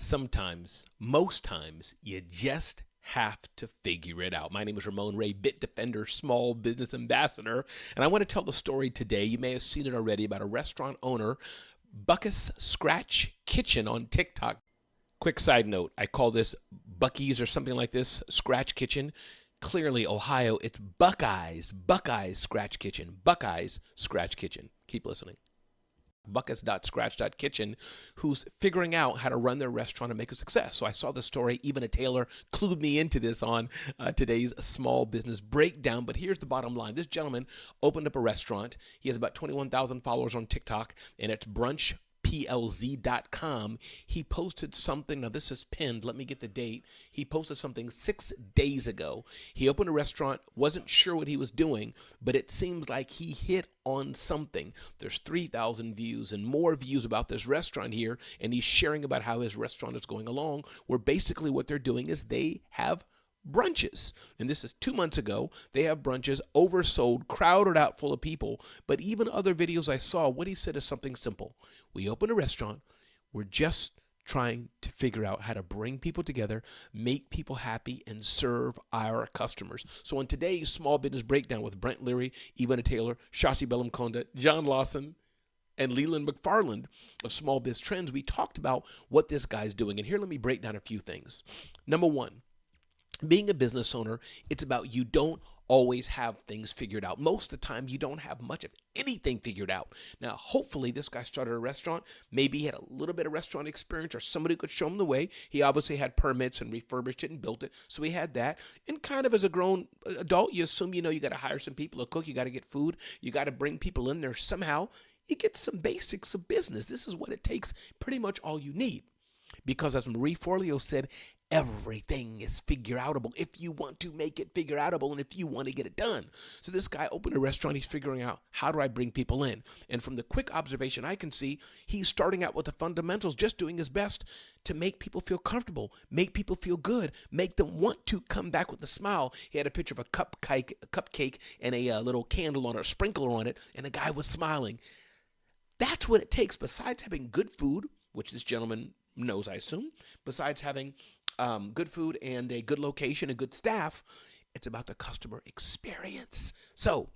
Sometimes, most times, you just have to figure it out. My name is Ramon Ray, Bit Defender, Small Business Ambassador, and I want to tell the story today. You may have seen it already about a restaurant owner, Buckeyes Scratch Kitchen on TikTok. Quick side note, I call this Buckeyes or something like this, Scratch Kitchen. Clearly, Ohio, it's Buckeyes Scratch Kitchen, Buckeyes Scratch Kitchen. Keep listening. Buckeyes.scratch.kitchen, who's figuring out how to run their restaurant and make a success. So I saw the story. Even a tailor clued me into this on today's small business breakdown. But here's the bottom line. This gentleman opened up a restaurant. He has about 21,000 followers on TikTok, and it's Brunch. PLZ.com. He posted something. Now, this is pinned. Let me get the date. He posted something 6 days ago. He opened a restaurant, wasn't sure what he was doing, but it seems like he hit on something. There's 3,000 views and more views about this restaurant here, and he's sharing about how his restaurant is going along, where basically what they're doing is they have brunches. And this is 2 months ago. They have brunches, oversold, crowded out full of people. But even other videos I saw, what he said is something simple. We open a restaurant. We're just trying to figure out how to bring people together, make people happy, and serve our customers. So on today's Small Business Breakdown with Brent Leary, Ivana Taylor, Shashi Bellamkonda, John Lawson, and Leland McFarland of Small Biz Trends, we talked about what this guy's doing. And here, let me break down a few things. Number one, being a business owner, it's about you don't always have things figured out. Most of the time, you don't have much of anything figured out. Now, hopefully, this guy started a restaurant. Maybe he had a little bit of restaurant experience or somebody could show him the way. He obviously had permits and refurbished it and built it. So he had that. And kind of as a grown adult, you assume, you got to hire some people to cook. You got to get food. You got to bring people in there somehow. You get some basics of business. This is what it takes, pretty much all you need. Because as Marie Forleo said, everything is figure outable if you want to make it figure outable and if you want to get it done. So this guy opened a restaurant. He's figuring out, how do I bring people in? And from the quick observation I can see, he's starting out with the fundamentals, just doing his best to make people feel comfortable, make people feel good, make them want to come back with a smile. He had a picture of a cupcake and a little candle on it, a sprinkler on it, and the guy was smiling. That's what it takes. Besides having good food, which this gentleman knows, I assume, besides having good food and a good location and good staff, it's about the customer experience. So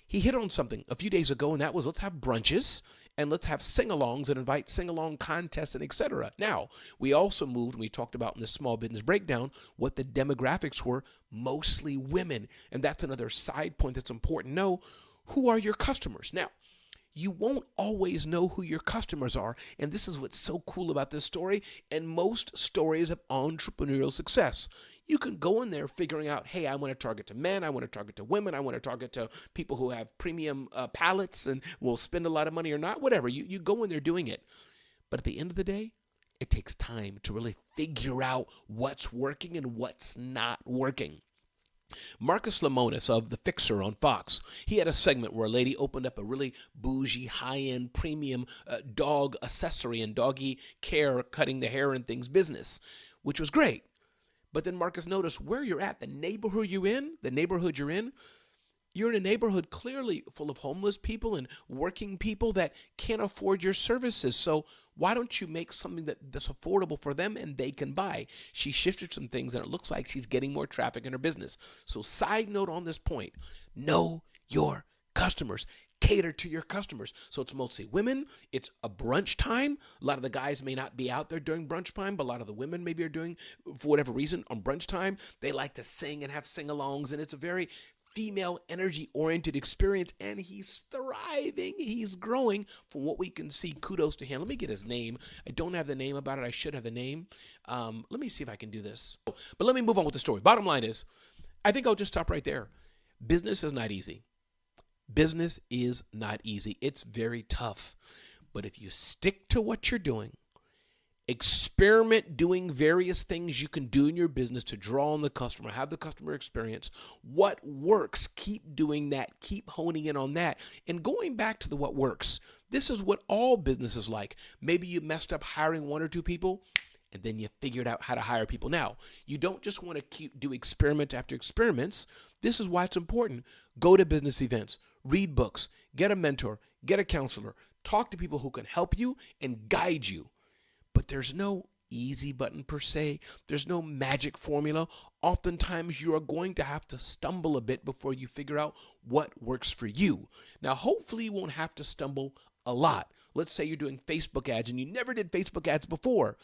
he hit on something a few days ago, and that was, let's have brunches and let's have sing-alongs and invite sing-along contests and etc. Now, we also moved, and we talked about in the Small Business Breakdown, what the demographics were, mostly women. And that's another side point that's important. Know, who are your customers? Now, you won't always know who your customers are. And this is what's so cool about this story and most stories of entrepreneurial success. You can go in there figuring out, hey, I want to target to men. I want to target to women. I want to target to people who have premium palates and will spend a lot of money or not, whatever. You go in there doing it. But at the end of the day, it takes time to really figure out what's working and what's not working. Marcus Lemonis of The Fixer on Fox, he had a segment where a lady opened up a really bougie, high-end, premium dog accessory and doggy care, cutting the hair and things business, which was great. But then Marcus noticed where you're at, the neighborhood you're in, you're in a neighborhood clearly full of homeless people and working people that can't afford your services. So why don't you make something that's affordable for them and they can buy? She shifted some things, and it looks like she's getting more traffic in her business. So side note on this point, know your customers. Cater to your customers. So it's mostly women. It's a brunch time. A lot of the guys may not be out there during brunch time, but a lot of the women maybe are doing, for whatever reason, on brunch time. They like to sing and have sing-alongs, and it's a very female energy-oriented experience, and he's thriving. He's growing from what we can see. Kudos to him. Let me get his name. I don't have the name about it. I should have the name. Let me see if I can do this. But let me move on with the story. Bottom line is, I think I'll just stop right there. Business is not easy. Business is not easy. It's very tough. But if you stick to what you're doing, experiment doing various things you can do in your business to draw on the customer, have the customer experience. What works, keep doing that, keep honing in on that. And going back to the what works, this is what all business is like. Maybe you messed up hiring one or two people, and then you figured out how to hire people. Now, you don't just want to do experiment after experiments. This is why it's important. Go to business events, read books, get a mentor, get a counselor, talk to people who can help you and guide you. But there's no easy button per se. There's no magic formula. Oftentimes you are going to have to stumble a bit before you figure out what works for you. Now, hopefully you won't have to stumble a lot. Let's say you're doing Facebook ads and you never did Facebook ads before.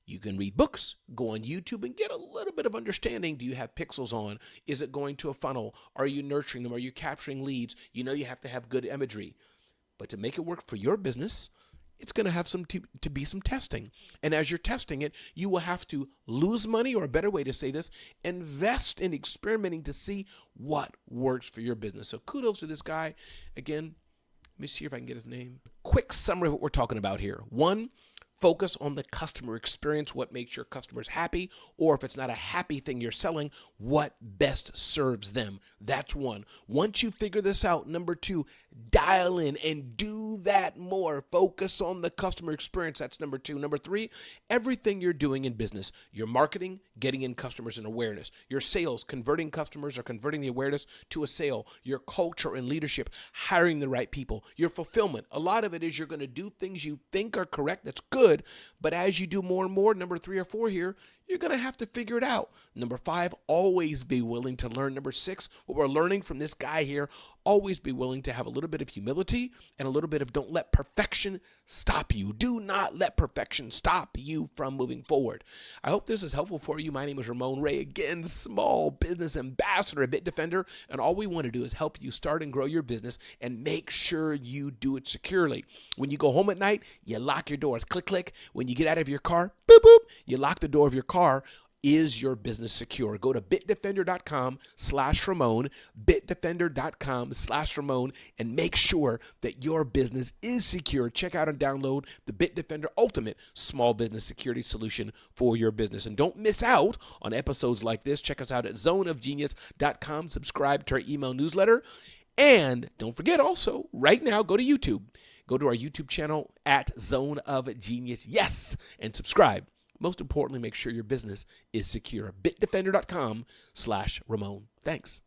You can read books, go on YouTube and get a little bit of understanding. Do you have pixels on? Is it going to a funnel? Are you nurturing them? Are you capturing leads? You know you have to have good imagery. But to make it work for your business, it's going to have to be some testing. And as you're testing it, you will have to lose money, or a better way to say this, invest in experimenting to see what works for your business. So kudos to this guy. Again, let me see if I can get his name. Quick summary of what we're talking about here. 1, focus on the customer experience, what makes your customers happy, or if it's not a happy thing you're selling, what best serves them. That's 1. Once you figure this out, number 2, dial in and do that more. Focus on the customer experience. That's number 2. Number 3, everything you're doing in business, your marketing, getting in customers and awareness, your sales, converting customers or converting the awareness to a sale, your culture and leadership, hiring the right people, your fulfillment. A lot of it is you're going to do things you think are correct. That's good. But as you do more and more, number 3 or 4 here, you're going to have to figure it out. Number 5, always be willing to learn. Number 6, what we're learning from this guy here, always be willing to have a little bit of humility and a little bit of don't let perfection stop you. Do not let perfection stop you from moving forward. I hope this is helpful for you. My name is Ramon Ray, again, small business ambassador at Bitdefender, and all we want to do is help you start and grow your business and make sure you do it securely. When you go home at night, you lock your doors. Click, click. When you get out of your car, boop, boop, you lock the door of your car. Is your business secure? Go to bitdefender.com/Ramon, bitdefender.com/Ramon, and make sure that your business is secure. Check out and download the Bitdefender Ultimate Small Business Security Solution for your business. And don't miss out on episodes like this. Check us out at zoneofgenius.com. Subscribe to our email newsletter. And don't forget also, right now, go to YouTube. Go to our YouTube channel at Zone of Genius. Yes, and subscribe. Most importantly, make sure your business is secure. bitdefender.com/Ramon. Thanks.